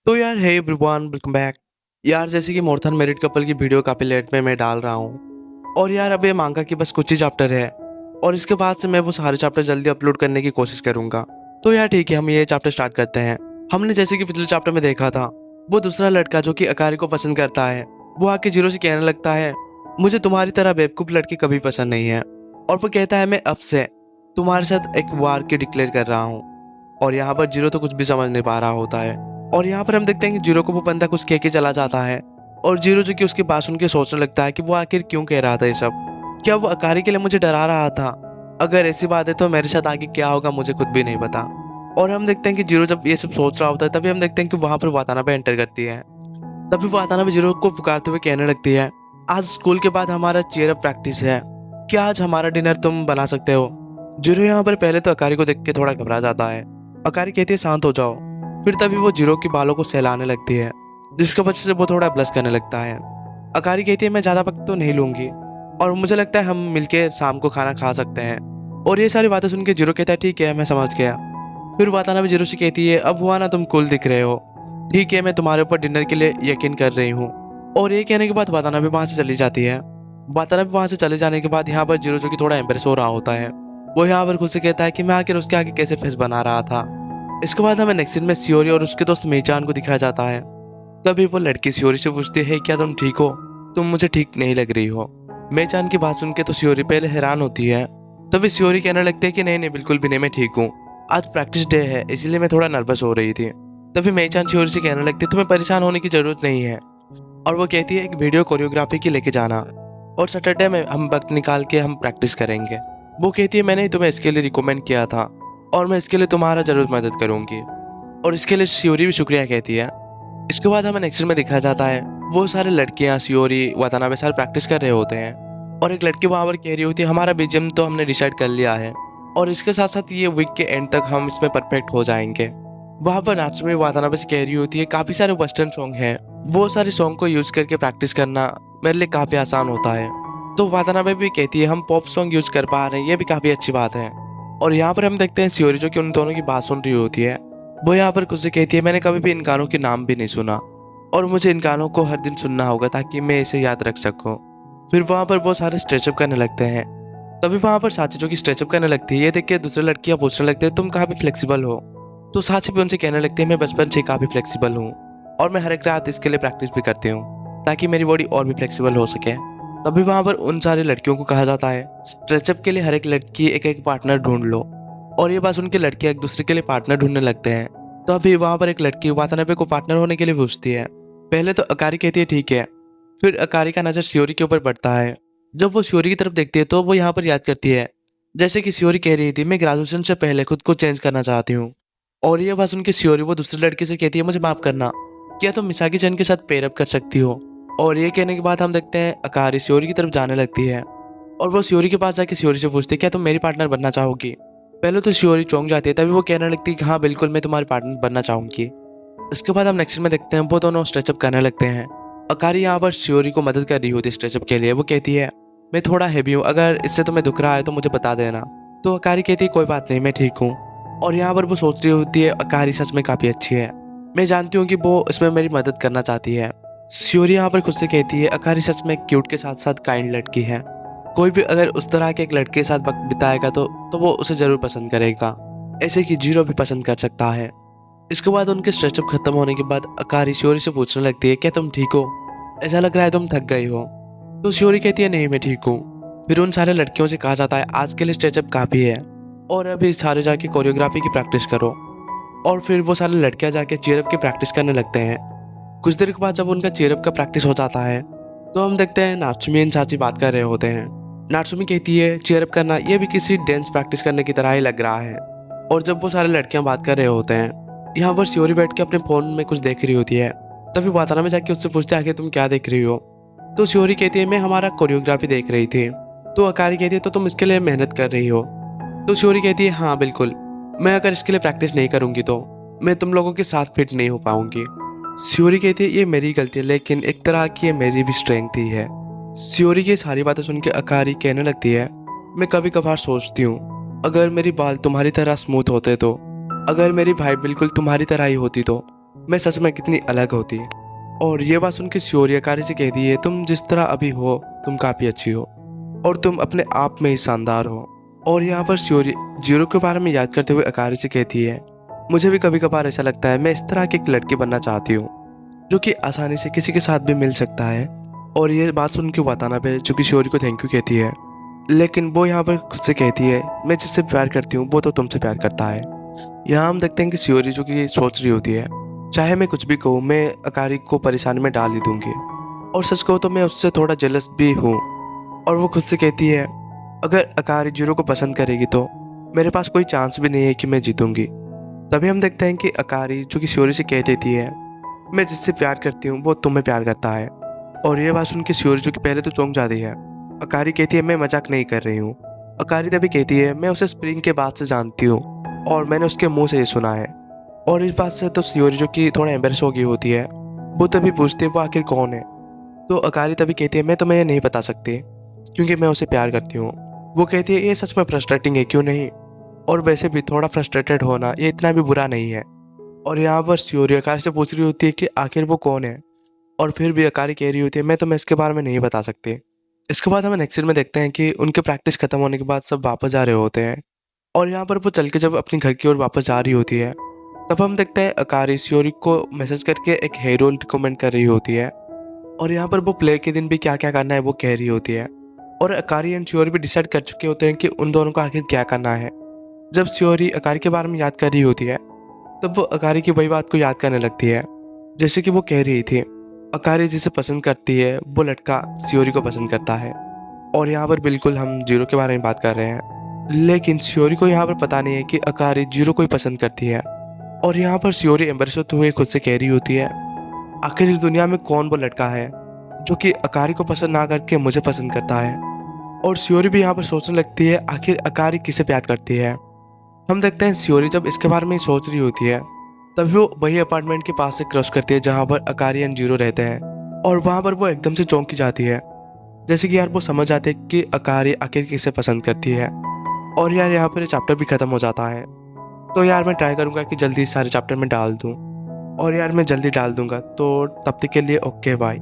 तो यार hey everyone welcome back. यार जैसे कि मोर्थन मैरिड कपल की वीडियो काफ़ी लेट में मैं डाल रहा हूँ और यार अब ये मांगा कि बस कुछ ही चैप्टर है और इसके बाद से मैं वो सारे चैप्टर जल्दी अपलोड करने की कोशिश करूंगा। तो यार ठीक है, हम ये चैप्टर स्टार्ट करते हैं। हमने जैसे कि पिछले चैप्टर में देखा था, वो दूसरा लड़का जो कि अकारी को पसंद करता है वो आके जीरो से कहने लगता है मुझे तुम्हारी तरह बेवकूफ़ लड़की कभी पसंद नहीं है। और वो कहता है मैं अब से तुम्हारे साथ एक वार की डिक्लेयर कर रहा हूँ। और यहाँ पर जीरो तो कुछ भी समझ नहीं पा रहा होता है। और यहाँ पर हम देखते हैं कि जीरो को वो बंदा कुछ कह के चला जाता है और जीरो जो कि उसकी बात सुन के सोचने लगता है कि वो आखिर क्यों कह रहा था ये सब। क्या वो अकारी के लिए मुझे डरा रहा था? अगर ऐसी बात है तो मेरे साथ आगे क्या होगा मुझे खुद भी नहीं पता। और हम देखते हैं कि जीरो जब ये सब सोच रहा होता है तभी हम देखते हैं कि वहां पर वातानाबे एंटर करती है। तभी वातानाबे जीरो को पुकारते हुए कहने लगती है आज स्कूल के बाद हमारा चीयर अप प्रैक्टिस है, क्या आज हमारा डिनर तुम बना सकते हो? जीरो यहाँ पर पहले तो अकारी को देख के थोड़ा घबरा जाता है। अकारी कहती है शांत हो जाओ। फिर तभी वो जीरो के बालों को सहलाने लगती है जिसकी वजह से वो थोड़ा ब्लश करने लगता है। अकारी कहती है मैं ज़्यादा वक्त तो नहीं लूंगी और मुझे लगता है हम मिलके शाम को खाना खा सकते हैं। और ये सारी बातें सुन के जीरो कहता है ठीक है मैं समझ गया। फिर वातानाबे जीरो से कहती है अब हुआ ना, तुम कूल दिख रहे हो, ठीक है मैं तुम्हारे ऊपर डिनर के लिए यकीन कर रही हूँ। और ये कहने के बाद वातानाबे वहाँ से चली जाती है। वातानाबे वहाँ से चले जाने के बाद यहाँ पर जीरो जो कि थोड़ा एम्प्रेस हो रहा होता है वो यहाँ पर खुद से कहता है कि मैं आखिर उसके आगे कैसे फेस बना रहा था। इसके बाद हमें नेक्स्ट सीन में सियोरी और उसके दोस्त मेचान को दिखाया जाता है। तभी वो लड़की सियोरी से पूछती है क्या तुम ठीक हो? तुम मुझे ठीक नहीं लग रही हो। मेचान की बात सुन के तो सियोरी पहले हैरान होती है। तभी सियोरी कहने लगती है कि नहीं नहीं बिल्कुल भी नहीं, मैं ठीक हूँ, आज प्रैक्टिस डे है इसलिए मैं थोड़ा नर्वस हो रही थी। तभी मेचान सियोरी से कहने लगती है तुम्हें परेशान होने की जरूरत नहीं है। और वो कहती है एक वीडियो कोरियोग्राफी की लेके जाना और सैटरडे में हम वक्त निकाल के हम प्रैक्टिस करेंगे। वो कहती है मैंने ही तुम्हें इसके लिए रिकमेंड किया था और मैं इसके लिए तुम्हारा जरूर मदद करूंगी। और इसके लिए सियोरी भी शुक्रिया कहती है। इसके बाद हमें नेक्स्ट में दिखाया जाता है वो सारे लड़कियां सियोरी वातानाबे सारे प्रैक्टिस कर रहे होते हैं और एक लड़की वहां पर कह रही होती है हमारा बीजीएम तो हमने डिसाइड कर लिया है और इसके साथ साथ ये वीक के एंड तक हम इसमें परफेक्ट हो जाएंगे। वहां पर नात्सुमी वातानाबे से कह रही होती है काफी सारे वेस्टर्न सॉन्ग हैं, वो सारे सॉन्ग को यूज करके प्रैक्टिस करना मेरे लिए काफी आसान होता है। तो वातानाबे भी कहती है हम पॉप सॉन्ग यूज कर पा रहे हैं, ये भी काफी अच्छी बात है। और यहाँ पर हम देखते हैं सियोरी जो कि उन दोनों की बात सुन रही होती है वो यहाँ पर खुद से कहती है मैंने कभी भी इन गानों के नाम भी नहीं सुना और मुझे इन गानों को हर दिन सुनना होगा ताकि मैं इसे याद रख सकूं। फिर वहाँ पर वो सारे स्ट्रेचअप करने लगते हैं। तभी वहाँ पर साची जो कि स्ट्रेचअप करने लगती है ये देख के दूसरे लड़कियाँ पूछने लगते हैं तुम काफी फ्लेक्सिबल हो। तो साची भी उनसे कहने लगती है मैं बचपन से काफी फ्लेक्सिबल हूँ और मैं हर एक रात इसके लिए प्रैक्टिस भी करती हूँ ताकि मेरी बॉडी और भी फ्लेक्सिबल हो सके। तभी वहाँ पर उन सारे लड़कियों को कहा जाता है स्ट्रेचअप के लिए हर एक लड़की एक एक पार्टनर ढूंढ लो। और ये बात सुन के लड़कियां एक दूसरे के लिए पार्टनर ढूंढने लगते हैं। तो अभी वहाँ पर एक लड़की वातानाबे को पार्टनर होने के लिए पूछती है। पहले तो अकारी कहती है ठीक है। फिर अकारी का नजर सियोरी के ऊपर पड़ता है। जब वो सियोरी की तरफ देखती है तो वो यहाँ पर याद करती है जैसे कि सियोरी कह रही थी मैं ग्रेजुएशन से पहले खुद को चेंज करना चाहती हूँ। और ये बात सुन के सियोरी वो दूसरे लड़के से कहती है मुझे माफ करना, क्या तुम मिसाकी चैन के साथ पेयरअप कर सकती हो? और ये कहने के बाद हम देखते हैं अकारी सियोरी की तरफ जाने लगती है और वो सियोरी के पास जाके सियोरी से पूछती है क्या तुम मेरी पार्टनर बनना चाहोगी? पहले तो सियोरी चौंक जाती है, तभी वो कहने लगती है कि हाँ बिल्कुल मैं तुम्हारी पार्टनर बनना चाहूंगी। इसके बाद हम नेक्स्ट में देखते हैं वो दोनों स्ट्रेचअप करने लगते हैं। अकारी यहाँ पर सियोरी को मदद कर रही होती है स्ट्रेचअप के लिए। वो कहती है मैं थोड़ा हैवी हूँ, अगर इससे तुम्हें दुख रहा है तो मुझे बता देना। तो अकारी कहती है कोई बात नहीं मैं ठीक हूँ। और यहाँ पर वो सोच रही होती है अकारी सच में काफ़ी अच्छी है, मैं जानती हूँ कि वो इसमें मेरी मदद करना चाहती है। सियोरी यहाँ पर खुद से कहती है अकारी सच में क्यूट के साथ साथ काइंड लड़की है, कोई भी अगर उस तरह के एक लड़के के साथ वक्त बिताएगा तो वो उसे जरूर पसंद करेगा, ऐसे कि जीरो भी पसंद कर सकता है। इसके बाद उनके स्ट्रेचअप खत्म होने के बाद अकारी सियोरी से पूछने लगती है क्या तुम ठीक हो? ऐसा लग रहा है तुम थक गई हो। तो सियोरी कहती है नहीं मैं ठीक हूँ। फिर उन सारे लड़कियों से कहा जाता है आज के लिए स्ट्रेचअप काफ़ी है और अभी सारे जाके कोरियोग्राफी की प्रैक्टिस करो। और फिर वो सारे लड़कियां जाके चीयरअप की प्रैक्टिस करने लगते हैं। कुछ देर के बाद जब उनका चीयरअप का प्रैक्टिस हो जाता है तो हम देखते हैं नात्सुमी एंड साची बात कर रहे होते हैं। नात्सुमी कहती है चीयरअप करना ये भी किसी डांस प्रैक्टिस करने की तरह ही लग रहा है। और जब वो सारे लड़कियां बात कर रहे होते हैं यहाँ पर सियोरी बैठ के अपने फ़ोन में कुछ देख रही होती है। तभी वातानाबे जाके उससे पूछते आखिर तुम क्या देख रही हो? तो सियोरी कहती है मैं हमारा कोरियोग्राफी देख रही थी। तो अकारी कहती है तो तुम इसके लिए मेहनत कर रही हो? तो सियोरी कहती है हाँ बिल्कुल, मैं अगर इसके लिए प्रैक्टिस नहीं करूँगी तो मैं तुम लोगों के साथ फिट नहीं हो पाऊंगी। सियोरी कहती है ये मेरी गलती है लेकिन एक तरह की ये मेरी भी स्ट्रेंथ ही है। सियोरी की सारी बातें सुन के अकारी कहने लगती है मैं कभी कभार सोचती हूँ अगर मेरी बाल तुम्हारी तरह स्मूथ होते तो, अगर मेरी वाइफ बिल्कुल तुम्हारी तरह ही होती तो मैं सच में कितनी अलग होती। और ये बात सुन के शियोरी अकारी से कहती है, तुम जिस तरह अभी हो तुम काफ़ी अच्छी हो और तुम अपने आप में ही शानदार हो। और यहाँ पर शियोरी जीरो के बारे में याद करते हुए अकारी से कहती है, मुझे भी कभी कभार ऐसा लगता है मैं इस तरह की एक लड़की बनना चाहती हूँ जो कि आसानी से किसी के साथ भी मिल सकता है। और ये बात सुन के वातानाबे जो कि शियोरी को थैंक यू कहती है, लेकिन वो यहाँ पर खुद से कहती है, मैं जिससे प्यार करती हूँ वो तो तुमसे प्यार करता है। यहाँ हम देखते हैं कि शियोरी जो कि सोच रही होती है, चाहे मैं कुछ भी कहूँ मैं अकारी को परेशानी में डाल ही दूंगी। और सच कहूँ तो मैं उससे थोड़ा जेलस भी हूँ। और वो खुद से कहती है, अगर अकारी जीरो को पसंद करेगी तो मेरे पास कोई चांस भी नहीं है कि मैं जीतूंगी। तभी हम देखते हैं कि अकारी जो कि शियोरी से कह देती है, मैं जिससे प्यार करती हूँ वो तुम्हें प्यार करता है। और ये बात सुन के शियोरी जो कि पहले तो चौंक जाती है। अकारी कहती है, मैं मजाक नहीं कर रही हूँ। अकारी तभी कहती है, मैं उसे स्प्रिंग के बाद से जानती हूँ और मैंने उसके मुंह से ये सुना है। और इस बात से तो शियोरी जो कि थोड़ा एम्बेरस हो गई होती है, वो तभी पूछती है वो आखिर कौन है। तो अकारी तभी कहती है, मैं तुम्हें ये नहीं बता सकती क्योंकि मैं उसे प्यार करती हूँ। वो कहती है, ये सच में फ्रस्ट्रेटिंग है क्यों नहीं, और वैसे भी थोड़ा फ्रस्ट्रेटेड होना ये इतना भी बुरा नहीं है। और यहाँ पर शियोरी अकारी से पूछ रही होती है कि आखिर वो कौन है, और फिर भी अकारी कह रही होती है, मैं तुम्हें इसके बारे में नहीं बता सकती। इसके बाद हमें नेक्स्ट सीन में देखते हैं कि उनके प्रैक्टिस खत्म होने के बाद सब वापस जा रहे होते हैं। और यहाँ पर वो चल के जब अपने घर की ओर वापस जा रही होती है, तब हम देखते हैं अकारी शियोरी को मैसेज करके एक हेयर ऑयल रिकमेंड कर रही होती है। और यहाँ पर वो प्ले के दिन भी क्या क्या करना है वो कह रही होती है। और अकारी एंड शियोरी भी डिसाइड कर चुके होते हैं कि उन दोनों को आखिर क्या करना है। जब शियोरी अकारी के बारे में याद कर रही होती है, तब वो अकारी की वही बात को याद करने लगती है जैसे कि वो कह रही थी। अकारी जिसे पसंद करती है वो लड़का शियोरी को पसंद करता है। और यहाँ पर बिल्कुल हम जीरो के बारे में बात कर रहे हैं, लेकिन शियोरी को यहाँ पर पता नहीं है कि अकारी जीरो को ही पसंद करती है। और यहाँ पर शियोरी एम्बेरस होते हुए खुद से कह रही होती है, आखिर इस दुनिया में कौन वो लड़का है जो कि अकारी को पसंद ना करके मुझे पसंद करता है। और शियोरी भी यहाँ पर सोचने लगती है, आखिर अकारी किसे प्यार करती है। हम देखते हैं शियोरी जब इसके बारे में सोच रही होती है, तभी वो वही अपार्टमेंट के पास से क्रॉस करती है जहाँ पर अकारी एंड जीरो रहते हैं। और वहाँ पर वो एकदम से चौंकी जाती है, जैसे कि यार वो समझ जाते हैं कि अकारी आखिर किसे पसंद करती है। और यार यहाँ पर चैप्टर भी खत्म हो जाता है। तो यार मैं ट्राई करूँगा कि जल्दी सारे चैप्टर में डाल दूँ, और यार मैं जल्दी डाल दूँगा। तो तब तक के लिए ओके बाय।